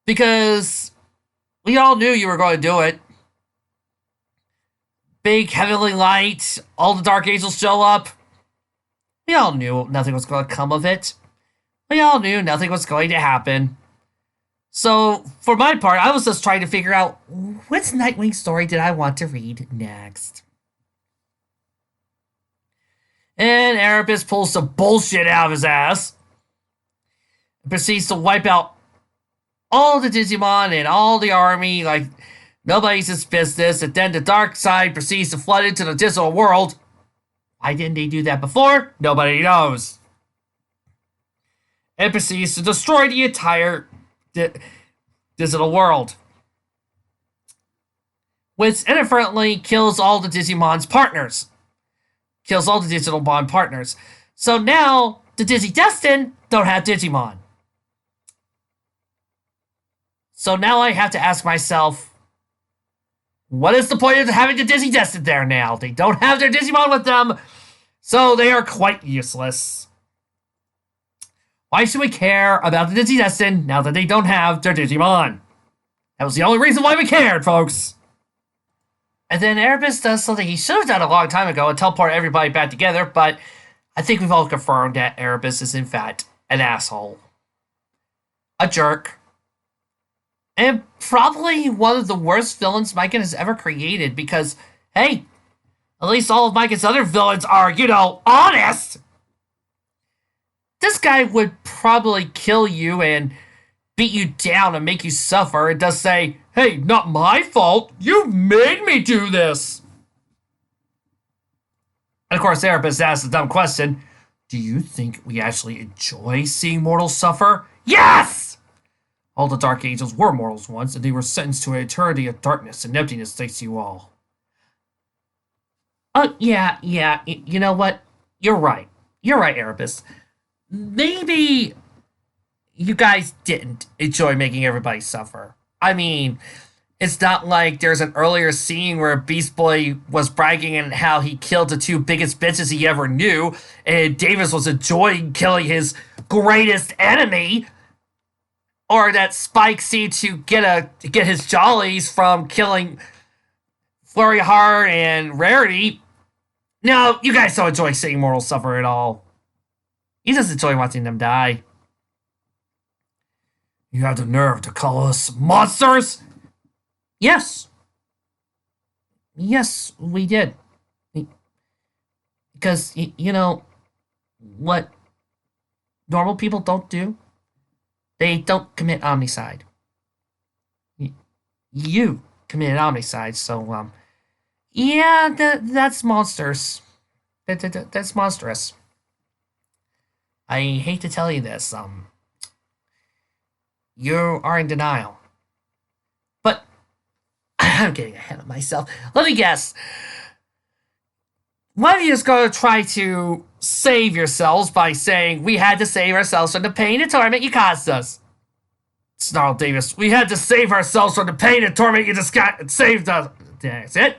Because we all knew you were going to do it. Big heavenly light, all the Dark Angels show up. We all knew nothing was going to come of it. We all knew nothing was going to happen. So, for my part, I was just trying to figure out which Nightwing story did I want to read next. And Erebus pulls some bullshit out of his ass. And proceeds to wipe out all the Digimon and all the army like nobody's his business. And then the dark side proceeds to flood into the digital world. Why didn't they do that before? Nobody knows. And proceeds to destroy the entire digital world. Which inadvertently kills all the Digimon's partners. Kills all the Digimon partners. So now, the Digidestin don't have Digimon. So now I have to ask myself, what is the point of having the Digidestin there now? They don't have their Digimon with them, so they are quite useless. Why should we care about the Digidestin now that they don't have their Digimon? That was the only reason why we cared, folks. And then Erebus does something he should have done a long time ago and teleport everybody back together, but I think we've all confirmed that Erebus is in fact an asshole. A jerk. And probably one of the worst villains Micah has ever created because, hey, at least all of Micah's other villains are, honest. This guy would probably kill you and beat you down and make you suffer and does say, hey, not my fault. You made me do this. And of course, Erebus asks the dumb question, do you think we actually enjoy seeing mortals suffer? Yes! All the Dark Angels were mortals once, and they were sentenced to an eternity of darkness and emptiness thanks to you all. Oh, yeah, you know what? You're right, Erebus. Maybe you guys didn't enjoy making everybody suffer. I mean, it's not like there's an earlier scene where Beast Boy was bragging on how he killed the two biggest bitches he ever knew, and Davis was enjoying killing his greatest enemy, or that Spike seemed to get his jollies from killing Flurry Heart and Rarity. No, you guys don't enjoy seeing mortals suffer at all. He doesn't enjoy watching them die. You have the nerve to call us monsters? Yes. Yes, we did. Because, what normal people don't do? They don't commit omnicide. You committed omnicide, so, yeah, that's monsters. That's monstrous. I hate to tell you this, you are in denial. But I'm getting ahead of myself. Let me guess. One of you is going to try to save yourselves by saying, we had to save ourselves from the pain and torment you caused us. Snarled Davis. We had to save ourselves from the pain and torment you just saved us. That's it.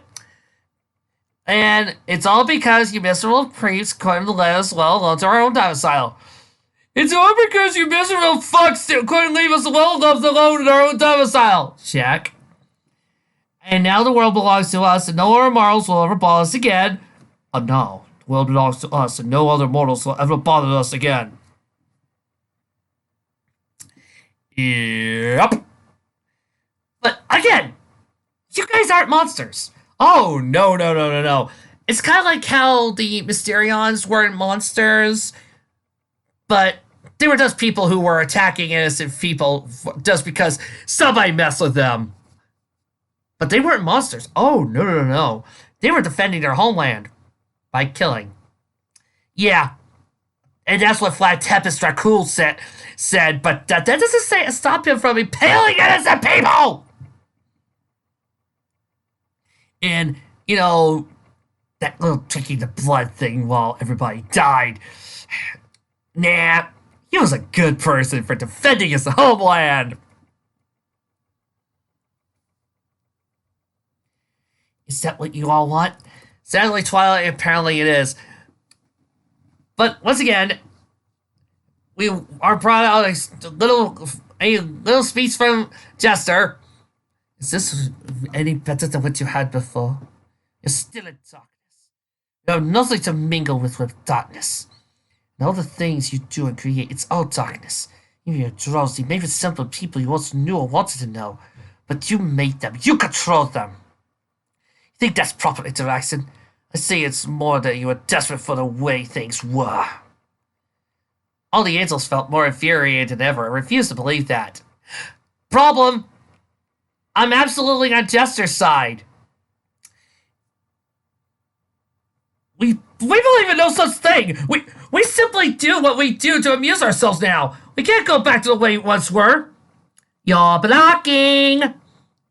And it's all because you miserable creeps couldn't let us well alone to our own domicile. It's all because you miserable fucks couldn't leave us well enough alone in our own domicile. Check. And now the world belongs to us, and no other mortals will ever bother us again. Oh no, the world belongs to us, and no other mortals will ever bother us again. Yep. But again, you guys aren't monsters. Oh, no. It's kind of like how the Mysterions weren't monsters, but they were just people who were attacking innocent people just because somebody messed with them. But they weren't monsters. Oh, no. They were defending their homeland by killing. Yeah. And that's what Flat Tempest Dracul said, but that doesn't stop him from impaling innocent people! And, that little drinking the blood thing while everybody died. Nah, he was a good person for defending his homeland. Is that what you all want? Sadly, Twilight, apparently it is. But once again, we are brought out a little speech from Jester. Is this any better than what you had before? You're still in darkness. You have nothing to mingle with darkness. And all the things you do and create, it's all darkness. Even your drowsy, maybe simple people you once knew or wanted to know. But you made them. You control them. You think that's proper interaction? I say it's more that you were desperate for the way things were. All the angels felt more infuriated than ever and refused to believe that. Problem! I'm absolutely on Jester's side. We believe in no such thing. We simply do what we do to amuse ourselves now. We can't go back to the way we once were. You're blocking.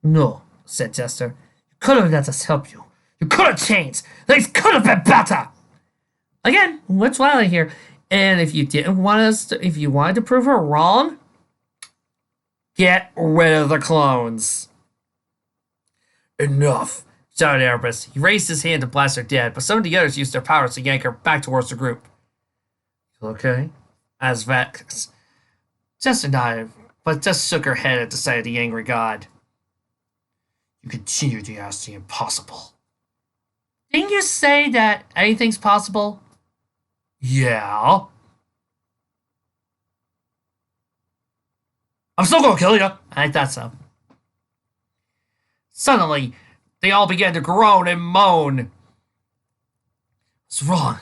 No, said Jester. You could have let us help you. You could have changed. Things could have been better. Again, we're Twilight here. And if you didn't want us to, if you wanted to prove her wrong, get rid of the clones. Enough, shouted Erebus. He raised his hand to blast her dead, but some of the others used their powers to yank her back towards the group. Okay? Asked Vex. Jester nodded, but just shook her head at the sight of the angry god. You continue to ask the impossible. Didn't you say that anything's possible? Yeah. I'm still gonna kill you. I thought so. Suddenly, they all began to groan and moan. What's wrong?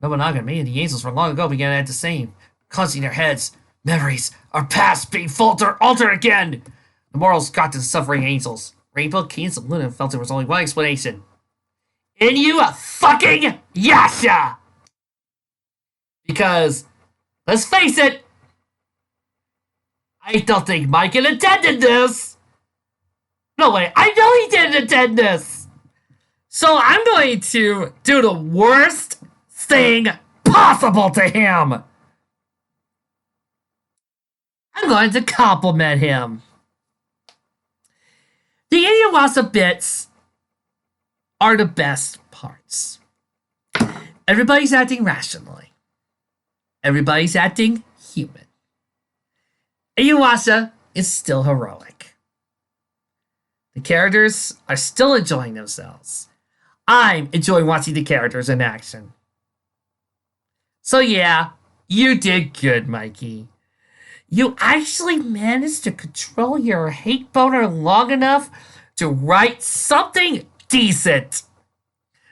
Nobunaga and many of the angels from long ago began to act the same, clenching their heads. Memories, our past being altered again. The mortals got to the suffering angels. Rainbow, Keynes, and Luna felt there was only one explanation. Fucking Yasha! Because, let's face it, I don't think Michael intended this. No way, I know he didn't intend this. So I'm going to do the worst thing possible to him. I'm going to compliment him. The Inuyasha bits are the best parts. Everybody's acting rationally. Everybody's acting human. Inuyasha is still heroic. The characters are still enjoying themselves. I'm enjoying watching the characters in action. So yeah, you did good, Mikey. You actually managed to control your hate boner long enough to write something decent.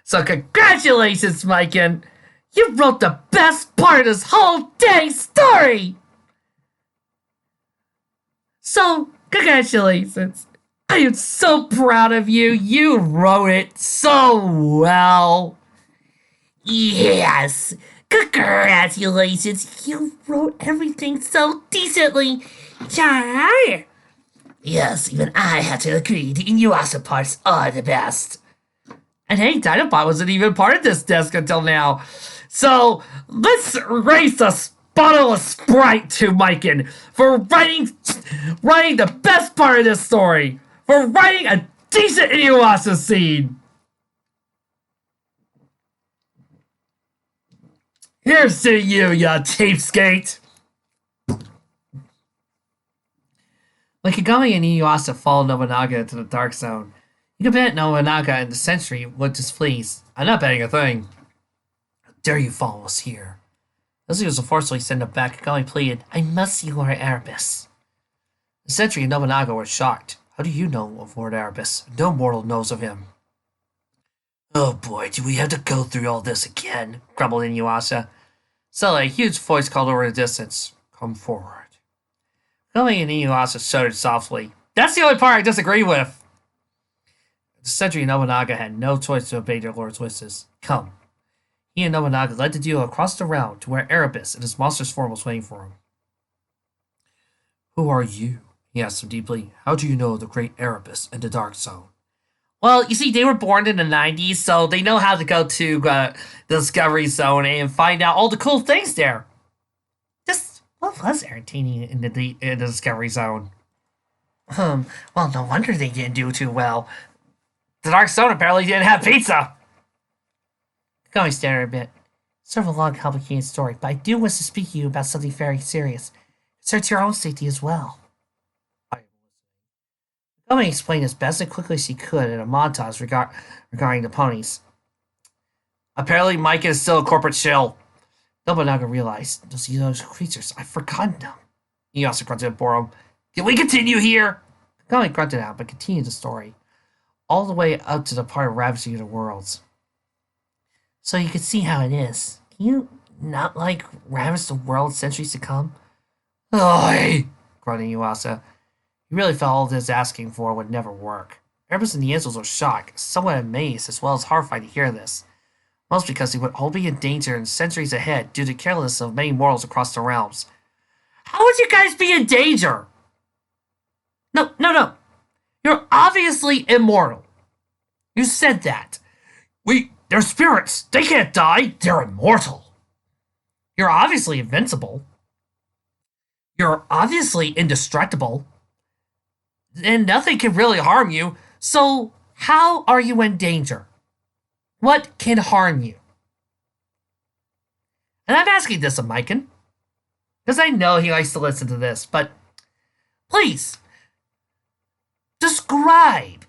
So congratulations, Mikey. You wrote the best part of this whole dang story. So congratulations. I am so proud of you. You wrote it so well. Yes. Congratulations. You wrote everything so decently. Yes, even I had to agree the Inuyasha parts are the best. And hey, Dinobot wasn't even part of this desk until now. So let's raise a bottle of Sprite to Miken for writing the best part of this story. For writing a decent Inuyasha scene. Here's to you, ya cheapskate. When Kagami and Inuyasha followed Nobunaga into the Dark Zone, you can bet Nobunaga and the Sentry would displeased. I'm not betting a thing. How dare you follow us here? As he was forcefully sent him back, Kagami pleaded, I must see Lord Erebus. The Sentry and Nobunaga were shocked. How do you know of Lord Erebus? No mortal knows of him. Oh boy, do we have to go through all this again? Grumbled Inuyasha. Suddenly, a huge voice called over the distance. Come forward. Kagami and Inuyasha shuddered softly. That's the only part I disagree with. The Sentry and Nobunaga had no choice to obey their lord's wishes. Come. He and Nobunaga led the duo across the realm to where Erebus in his monstrous form was waiting for him. Who are you? He asked him deeply. How do you know the great Erebus and the Dark Zone? Well, you see, they were born in the 90s, so they know how to go to the Discovery Zone and find out all the cool things there. Just what was entertaining in the Discovery Zone? Well, no wonder they didn't do too well. The Dark Zone apparently didn't have pizza. Kagami stared a bit. It's sort of a long, complicated story, but I do wish to speak to you about something very serious. It concerns your own safety as well. Kagami explained as best and quickly as he could in a montage regarding the ponies. Apparently, Mike is still a corporate shill. Nobunaga realized those creatures. I've forgotten them. He also grunted at Borum. Can we continue here? Kagami grunted out, but continued the story. All the way up to the part of ravaging the worlds. So you can see how it is. Can you not, ravage the world centuries to come? Oi! Grunted Inuyasha. He really felt all this asking for would never work. Erebus and the angels were shocked, somewhat amazed, as well as horrified to hear this. Most because they would all be in danger in centuries ahead due to carelessness of many mortals across the realms. How would you guys be in danger? No. You're obviously immortal. You said that. They're spirits. They can't die. They're immortal. You're obviously invincible. You're obviously indestructible. And nothing can really harm you. So how are you in danger? What can harm you? And I'm asking this of Miken, because I know he likes to listen to this, but please, describe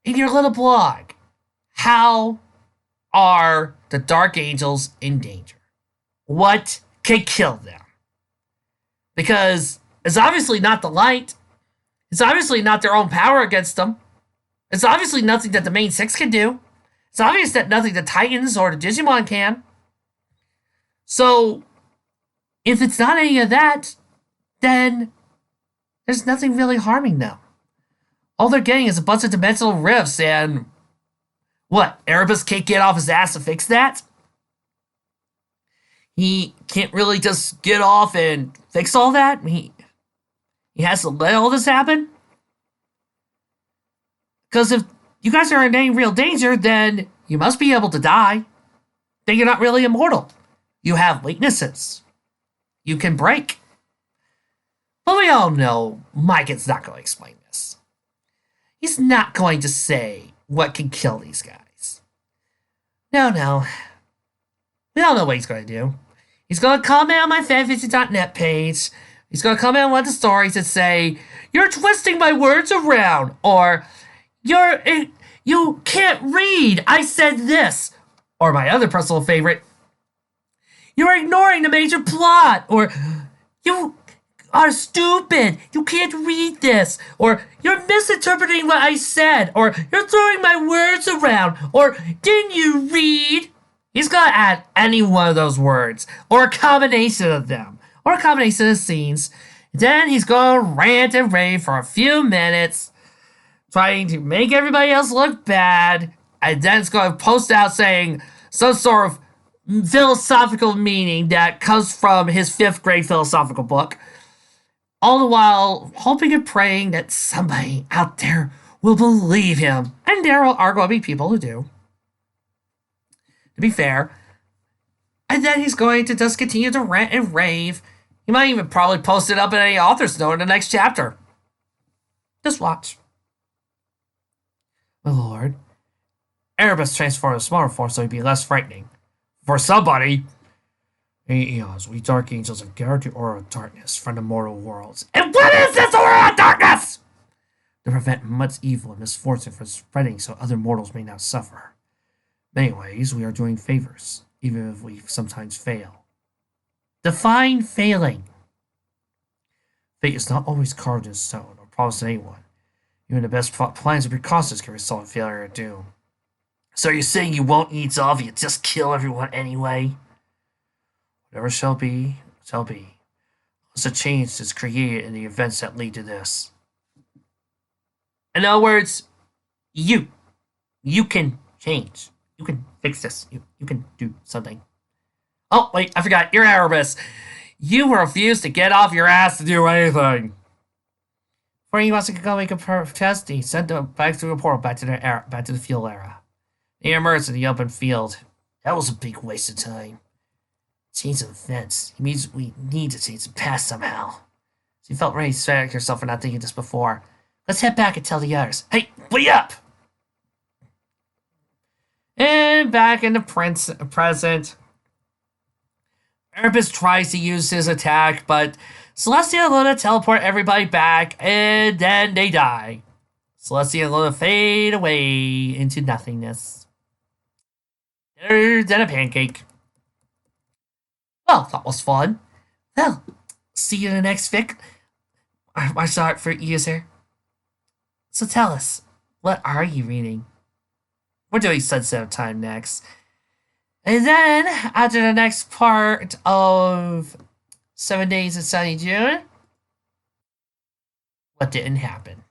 in your little blog, how are the Dark Angels in danger? What can kill them? Because it's obviously not the light. It's obviously not their own power against them. It's obviously nothing that the main six can do. It's obvious that nothing the Titans or the Digimon can. So, if it's not any of that, then there's nothing really harming them. All they're getting is a bunch of dimensional rifts, and what? Erebus can't get off his ass to fix that? He can't really just get off and fix all that? He has to let all this happen? Because if you guys are in any real danger, then you must be able to die. Then you're not really immortal. You have weaknesses. You can break. But we all know Mike is not going to explain this. He's not going to say what can kill these guys. No. We all know what he's going to do. He's going to comment on my fanfiction.net page. He's going to comment on one of the stories and say, "You're twisting my words around," or "You can't read. I said this." Or my other personal favorite, "You're ignoring the major plot," or "You are stupid. You can't read this," or "You're misinterpreting what I said," or "You're throwing my words around," or "Didn't you read?" He's gonna add any one of those words, or a combination of them, or a combination of scenes. Then he's gonna rant and rave for a few minutes, trying to make everybody else look bad, and then it's gonna post out saying some sort of philosophical meaning that comes from his 5th grade philosophical book. All the while hoping and praying that somebody out there will believe him. And there are going to be people who do, to be fair. And then he's going to just continue to rant and rave. He might even probably post it up in any author's note in the next chapter. Just watch. My lord. Erebus transformed a smaller form so he'd be less frightening. For somebody. Eons, we dark angels have gathered the aura of darkness from the mortal worlds. And what is this aura of darkness? To prevent much evil and misfortune from spreading so other mortals may not suffer. In many ways, we are doing favors, even if we sometimes fail. Define failing. Fate is not always carved in stone or promised to anyone. Even the best plans and precautions can result in failure or doom. So you're saying you won't eat off, you just kill everyone anyway? Whatever shall be, shall be. Unless a change is created in the events that lead to this. In other words, you can change. You can fix this. You can do something. Oh, wait, I forgot. You're Erebus. You refuse to get off your ass to do anything. Before he wants to go make a protest, he sent them back through a portal back to the field era. They emerged in the open field. That was a big waste of time. Change of events. It means we need to change the past somehow. She felt ready to smack herself for not thinking this before. Let's head back and tell the others. Hey, wait up! And back in the present, Erebus tries to use his attack, but Celestia and Luna teleport everybody back, and then they die. Celestia and Luna fade away into nothingness. Better than a pancake. Well, that was fun. Well, see you in the next fic. I'm sorry for user. So tell us, what are you reading? We're doing Sunset of Time next. And then, after the next part of 7 Days of Sunny June, what didn't happen?